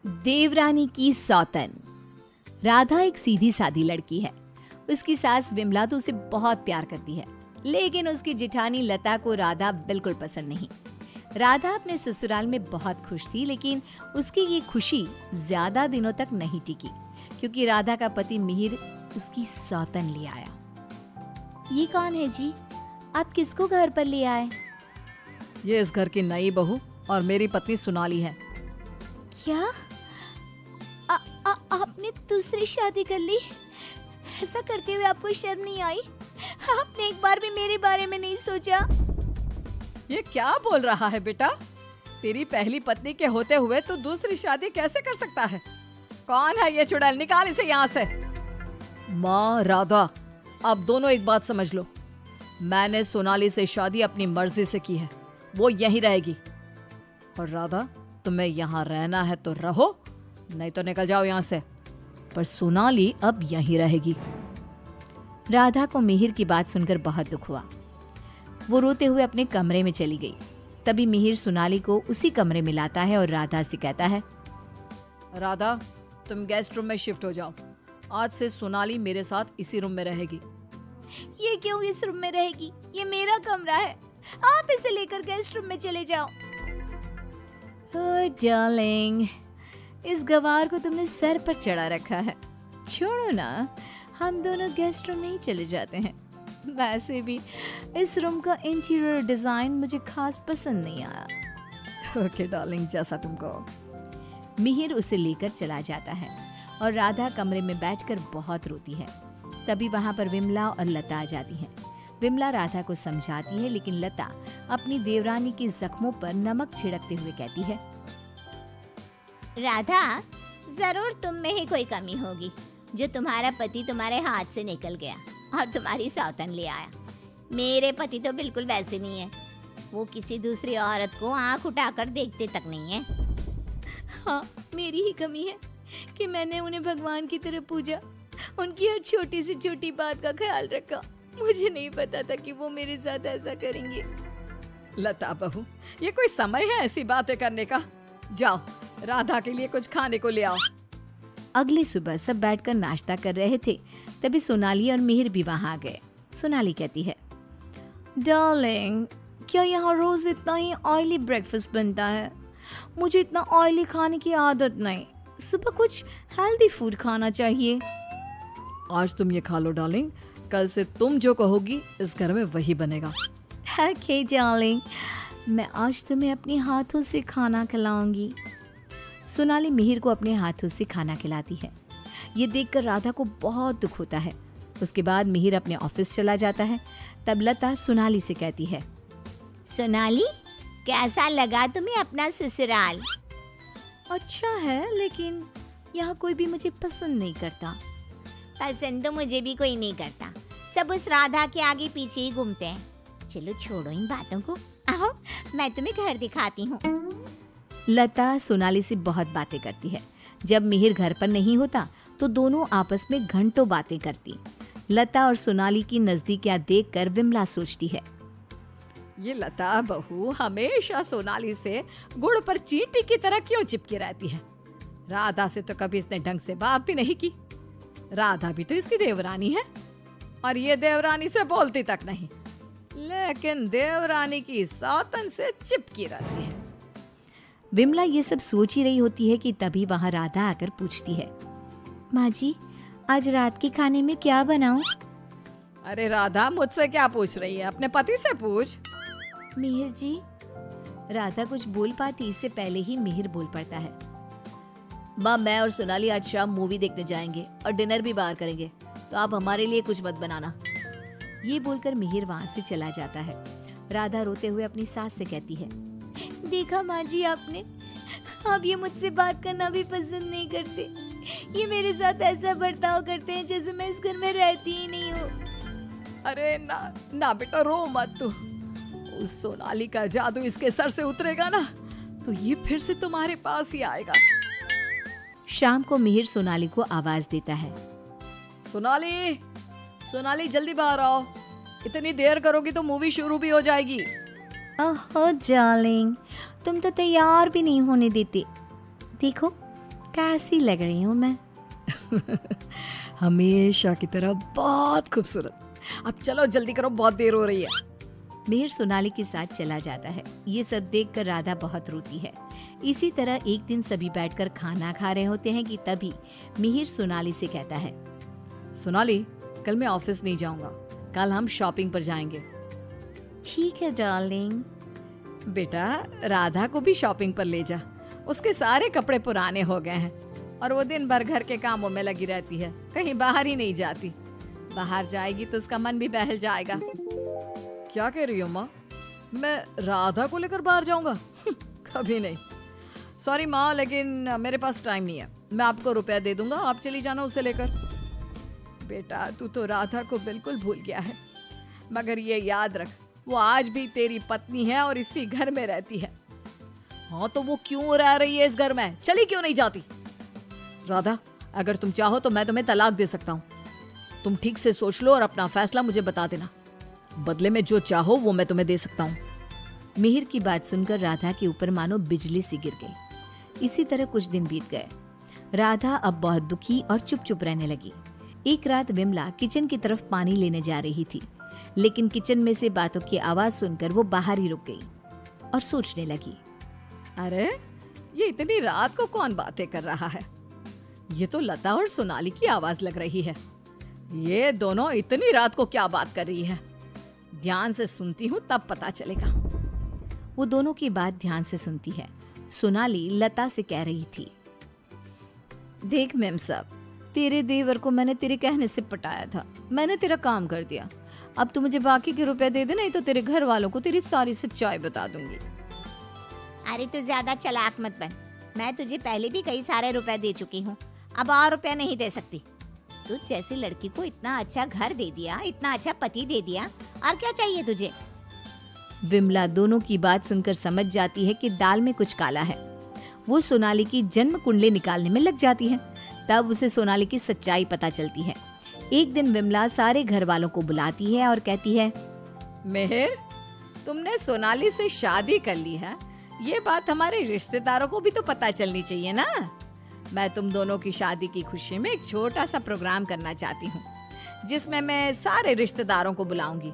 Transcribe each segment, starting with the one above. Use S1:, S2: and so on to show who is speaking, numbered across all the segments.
S1: देवरानी की सौतन। राधा एक सीधी सादी लड़की है। उसकी सास विमला तो उसे बहुत प्यार करती है, लेकिन उसकी जिठानी लता को राधा बिल्कुल पसंद नहीं। राधा अपने ससुराल में बहुत खुश थी, लेकिन उसकी ये खुशी ज्यादा दिनों तक नहीं टिकी, क्योंकि राधा का पति मिहिर उसकी सौतन ले आया। ये कौन है जी? आप किसको घर पर ले आए?
S2: ये इस घर की नई बहू और मेरी पत्नी सोनाली है।
S1: क्या आपने दूसरी शादी कर ली? ऐसा करते हुए आपको शर्म नहीं आई? आपने एक बार भी मेरे बारे में नहीं सोचा?
S2: ये क्या बोल रहा है बेटा? तेरी पहली पत्नी के होते हुए तो दूसरी शादी कैसे कर सकता है? कौन है ये चुड़ैल? निकाल इसे यहाँ से। माँ राधा, अब दोनों एक बात समझ लो। मैंने सोनाली से शादी अपनी मर्जी से की है, वो यहीं रहेगी। और राधा, तुम्हें यहाँ रहना है तो रहो, नहीं तो निकल जाओ यहाँ से। पर सोनाली अब यहीं रहेगी।
S1: राधा को मिहिर की बात सुनकर बहुत दुख हुआ। वो रोते हुए अपने कमरे में चली गई। तभी मिहिर सोनाली को उसी कमरे में लाता है और राधा से कहता है,
S2: राधा, तुम गेस्ट रूम में शिफ्ट हो जाओ। आज से सोनाली मेरे साथ इसी रूम में रहेगी।
S1: ये क्यों इस रूम में रहेगी? ये मेरा कमरा है। आप इसे लेकर गेस्ट रूम में चले जाओ। ओह डार्लिंग, इस गवार को तुमने सर पर चढ़ा रखा है। छोड़ो ना, हम दोनों गेस्ट रूम में ही चले जाते हैं। वैसे भी इस रूम का इंटीरियर डिजाइन मुझे खास पसंद नहीं आया।
S2: ओके डार्लिंग, जैसा तुम कहो।
S1: मिहिर उसे लेकर चला जाता है और राधा कमरे में बैठकर बहुत रोती है। तभी वहां पर विमला और लता आ जाती हैं। विमला राधा को समझाती है, लेकिन लता अपनी देवरानी के जख्मों पर नमक छिड़कते हुए कहती है, राधा, जरूर तुम में ही कोई कमी होगी जो तुम्हारा पति तुम्हारे हाथ से निकल गया और तुम्हारी सौतन ले आया। मेरे पति तो बिल्कुल वैसे नहीं है। वो किसी दूसरी औरत को आंख उठाकर देखते तक नहीं है। हाँ, मेरी ही कमी है कि मैंने उन्हें भगवान की तरह पूजा, उनकी हर छोटी से छोटी बात का ख्याल रखा। मुझे नहीं पता था कि वो मेरे साथ ऐसा करेंगे।
S2: लता बहू, ये कोई समय है ऐसी बातें करने का? जाओ, राधा के लिए कुछ खाने को ले आओ।
S1: अगली सुबह सब बैठकर नाश्ता कर रहे थे। तभी सोनाली और मिहिर भी वहां आ गए। सोनाली कहती है, डार्लिंग, क्या यहाँ रोज इतना ही ऑयली ब्रेकफास्ट बनता है? मुझे इतना ऑयली खाने की आदत नहीं। सुबह कुछ हेल्दी फूड खाना चाहिए।
S2: आज तुम ये खा लो डार्लिंग, कल से तुम जो कहोगी इस घर में वही बनेगा।
S1: ओके डार्लिंग, मैं आज तुम्हें अपने हाथों से खाना खिलाऊंगी। सोनाली मिहिर को अपने हाथों से खाना खिलाती है। ये देखकर राधा को बहुत दुख होता है। उसके बाद मिहिर अपने ऑफिस चला जाता है। तब लता सोनाली से कहती है, सोनाली, कैसा लगा तुम्हें अपना ससुराल? अच्छा है, लेकिन यहाँ कोई भी मुझे पसंद नहीं करता। पसंद तो मुझे भी कोई नहीं करता। सब उस राधा के आगे पीछे ही घूमते हैं। चलो छोड़ो इन बातों को, आओ मैं तुम्हें घर दिखाती हूँ। लता सोनाली से बहुत बातें करती है। जब मिहिर घर पर नहीं होता तो दोनों आपस में घंटों बातें करती। लता और सोनाली की नजदीकियां देखकर विमला सोचती है,
S2: ये लता बहू हमेशा सोनाली से गुड़ पर चींटी की तरह क्यों चिपकी रहती है? राधा से तो कभी इसने ढंग से बात भी नहीं की। राधा भी तो इसकी देवरानी है और ये देवरानी से बोलती तक नहीं, लेकिन देवरानी की सौतन से चिपकी रहती है।
S1: विमला ये सब सोच ही रही होती है कि तभी वहाँ राधा आकर पूछती है, माँ जी, आज रात के खाने में क्या बनाऊं?
S2: अरे राधा, मुझसे क्या पूछ रही है? अपने पति से पूछ।
S1: मिहिर जी। राधा कुछ बोल पाती इससे पहले ही मिहिर बोल पड़ता है, माँ, मैं और सोनाली आज शाम मूवी देखने जाएंगे और डिनर भी बाहर करेंगे, तो आप हमारे लिए कुछ मत बनाना। ये बोलकर मिहिर वहाँ से चला जाता है। राधा रोते हुए अपनी सास से कहती है, देखा माँ जी आपने, आप ये मुझसे बात करना भी पसंद नहीं करते। ये मेरे साथ ऐसा बर्ताव करते हैं जैसे मैं इस घर में रहती ही नहीं हूँ।
S2: अरे ना ना बेटा, रो मत तू। उस सोनाली का जादू इसके सर से उतरेगा ना तो ये फिर से तुम्हारे पास ही आएगा।
S1: शाम को मिहिर सोनाली को आवाज देता है,
S2: सोनाली, सोनाली जल्दी बाहर आओ। इतनी देर करोगी तो मूवी शुरू भी हो जाएगी।
S1: ओहो डार्लिंग, तुम तो तैयार भी नहीं होने देते। देखो, कैसी लग रही हूँ मैं?
S2: हमेशा की तरह बहुत खूबसूरत। अब चलो जल्दी करो, बहुत देर हो रही है।
S1: मिहिर सोनाली के साथ चला जाता है। ये सब देखकर राधा बहुत रोती है। इसी तरह एक दिन सभी बैठकर खाना खा रहे होते हैं कि तभी मिहिर सोनाली से कहता है,
S2: सोनाली, कल मैं ऑफिस नहीं जाऊंगा, कल हम शॉपिंग पर जाएंगे।
S1: ठीक है डार्लिंग।
S2: बेटा, राधा को भी शॉपिंग पर ले जा, उसके सारे कपड़े पुराने हो गए हैं और वो दिन भर घर के कामों में लगी रहती है, कहीं बाहर ही नहीं जाती। बाहर जाएगी तो उसका मन भी बहल जाएगा। क्या कह रही हो माँ? मैं राधा को लेकर बाहर जाऊंगा? कभी नहीं। सॉरी माँ, लेकिन मेरे पास टाइम नहीं है। मैं आपको रुपया दे दूंगा, आप चली जाना उसे लेकर। बेटा, तू तो राधा को बिल्कुल भूल गया है, मगर ये याद रख, वो आज भी तेरी पत्नी है और इसी घर में रहती है। हाँ तो वो क्यों रह रही है इस घर में? चली क्यों नहीं जाती? राधा, अगर तुम चाहो तो मैं तुम्हें तलाक दे सकता हूँ। तुम ठीक से सोच लो और अपना फैसला मुझे बता देना। बदले में जो चाहो वो मैं तुम्हें दे सकता हूँ।
S1: मिहिर की बात सुनकर राधा के ऊपर मानो बिजली सी गिर गई। इसी तरह कुछ दिन बीत गए। राधा अब बहुत दुखी और चुप चुप रहने लगी। एक रात विमला किचन की तरफ पानी लेने जा रही थी, लेकिन किचन में से बातों की आवाज सुनकर वो बाहर ही रुक गई और सोचने लगी,
S2: अरे ये इतनी रात को कौन बातें कर रहा है? ये तो लता और सोनाली की आवाज लग रही है। ये दोनों इतनी रात को क्या बात कर रही है? ध्यान से सुनती हूँ तब पता चलेगा।
S1: वो दोनों की बात ध्यान से सुनती है। सोनाली लता से कह रही थी, देख मेम साहब, तेरे देवर को मैंने तेरे कहने से पटाया था, मैंने तेरा काम कर दिया। अब तू मुझे बाकी के रुपए दे दे, नहीं तो तेरे घर वालों को तेरी सारी सच्चाई बता दूंगी।
S3: अरे तू ज्यादा चालाक मत बन, मैं तुझे पहले भी कई सारे रुपए दे चुकी हूँ, अब और रुपया नहीं दे सकती। तू जैसी लड़की को इतना अच्छा घर दे दिया, इतना अच्छा पति दे दिया, और क्या चाहिए तुझे?
S1: विमला दोनों की बात सुनकर समझ जाती है कि दाल में कुछ काला है। वो सोनाली की जन्म कुंडली निकालने में लग जाती है। तब उसे सोनाली की सच्चाई पता चलती है। एक दिन विमला सारे घर वालों को बुलाती है और कहती है,
S2: मिहिर, तुमने सोनाली से शादी कर ली है, ये बात हमारे रिश्तेदारों को भी तो पता चलनी चाहिए ना। मैं तुम दोनों की शादी की खुशी में एक छोटा सा प्रोग्राम करना चाहती हूँ, जिसमें मैं सारे रिश्तेदारों को बुलाऊंगी।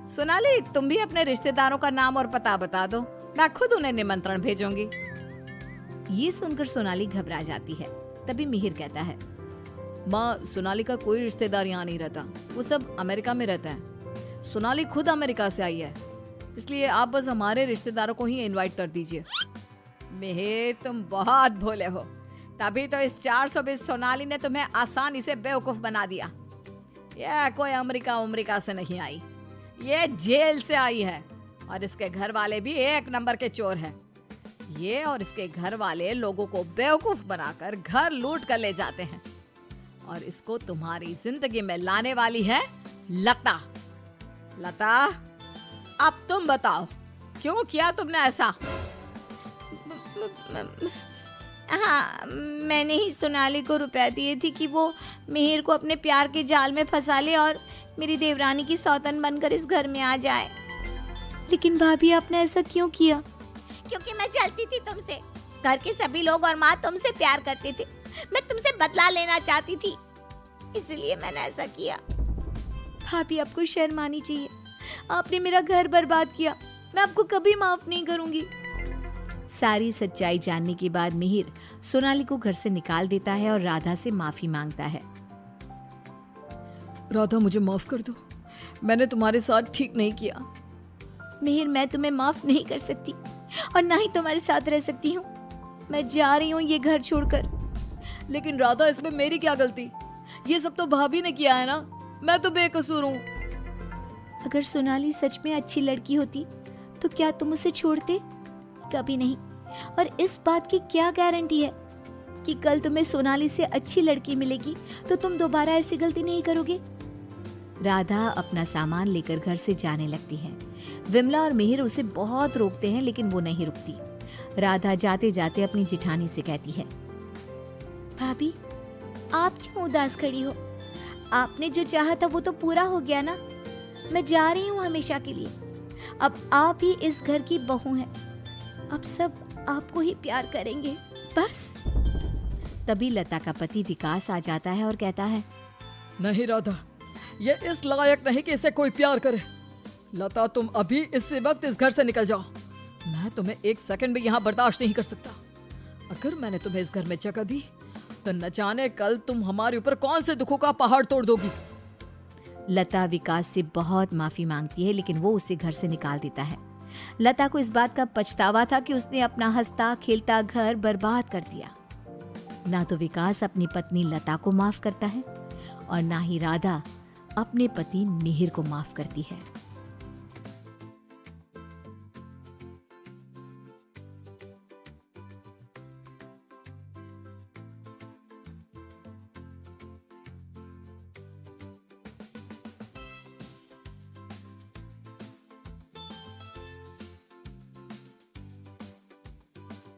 S2: सोनाली, तुम भी अपने रिश्तेदारों का नाम और पता बता दो, मैं खुद उन्हें निमंत्रण भेजूंगी।
S1: ये सुनकर सोनाली घबरा जाती है। तभी मिहिर कहता है,
S2: माँ, सोनाली का कोई रिश्तेदार यहाँ नहीं रहता, वो सब अमेरिका में रहता है। सोनाली खुद अमेरिका से आई है, इसलिए आप बस हमारे रिश्तेदारों को ही इनवाइट कर दीजिए। मिहिर, तुम बहुत भोले हो, तभी तो इस 420 सोनाली ने तुम्हें आसानी से बेवकूफ बना दिया। यह कोई अमेरिका से नहीं आई, ये जेल से आई है, और इसके घर वाले भी एक नंबर के चोर हैं। ये और इसके घर वाले लोगों को बेवकूफ बनाकर घर लूट कर ले जाते हैं, और इसको तुम्हारी जिंदगी में लाने वाली है लता। लता, अब तुम बताओ, क्यों किया तुमने ऐसा?
S3: हाँ, मैंने ही सोनाली को रुपया दिए थे कि वो मिहिर को अपने प्यार के जाल में फंसा ले और मेरी देवरानी की सौतन बनकर इस घर में आ जाए।
S1: लेकिन भाभी, आपने ऐसा क्यों किया?
S3: क्योंकि मैं जलती थी तुमसे। घर के सभी लोग और माँ तुमसे प्यार करते थे, मैं तुमसे बदला लेना चाहती थी, इसलिए मैंने ऐसा किया।
S1: भाभी, आपको शर्म आनी चाहिए। आपने मेरा घर बर्बाद किया, मैं आपको कभी माफ नहीं करूंगी। सारी सच्चाई जानने के बाद मिहिर सोनाली को घर से निकाल देता है और राधा से माफी मांगता है।
S2: राधा, मुझे माफ कर दो, मैंने तुम्हारे साथ ठीक नहीं किया।
S1: मिहिर, मैं तुम्हें माफ नहीं कर सकती और ना ही तुम्हारे साथ रह सकती हूँ। मैं जा रही हूँ ये घर छोड़कर।
S2: लेकिन राधा, इसमें मेरी क्या गलती? ये सब तो भाभी ने किया है ना, मैं तो बेकसूर हूँ।
S1: अगर सोनाली सच में अच्छी लड़की होती तो क्या तुम उसे छोड़ते? कभी नहीं। और इस बात की क्या गारंटी है कि कल तुम्हें सोनाली से अच्छी लड़की मिलेगी तो तुम दोबारा ऐसी गलती नहीं करोगे? राधा अपना सामान लेकर घर से जाने लगती है। विमला और मिहिर उसे बहुत रोकते हैं, लेकिन वो नहीं रुकती। राधा जाते जाते अपनी जिठानी से कहती है, भाभी, आप क्यों उदास खड़ी हो? आपने जो चाहा था वो तो पूरा हो गया ना। मैं जा रही हूँ हमेशा के लिए। अब आप ही इस घर की बहू हैं। अब सब आपको ही प्यार करेंगे, बस। तभी लता का पति विकास आ जाता है और कहता है,
S2: नहीं राधा, ये इस लायक नहीं कि इसे कोई प्यार करे। लता, तुम अभी इसी वक्त इस घर से निकल जाओ। मैं तुम्हें एक सेकंड भी यहाँ बर्दाश्त नहीं कर सकता। अगर मैंने तुम्हें इस घर में जगह दी तो न जाने कल तुम हमारे ऊपर कौन से दुखों का पहाड़ तोड़ दोगी।
S1: लता विकास से बहुत माफी मांगती है, लेकिन वो उसे घर से निकाल देता है। लता को इस बात का पछतावा था कि उसने अपना हंसता खेलता घर बर्बाद कर दिया। ना तो विकास अपनी पत्नी लता को माफ करता है और ना ही राधा अपने पति मिहिर को माफ करती है।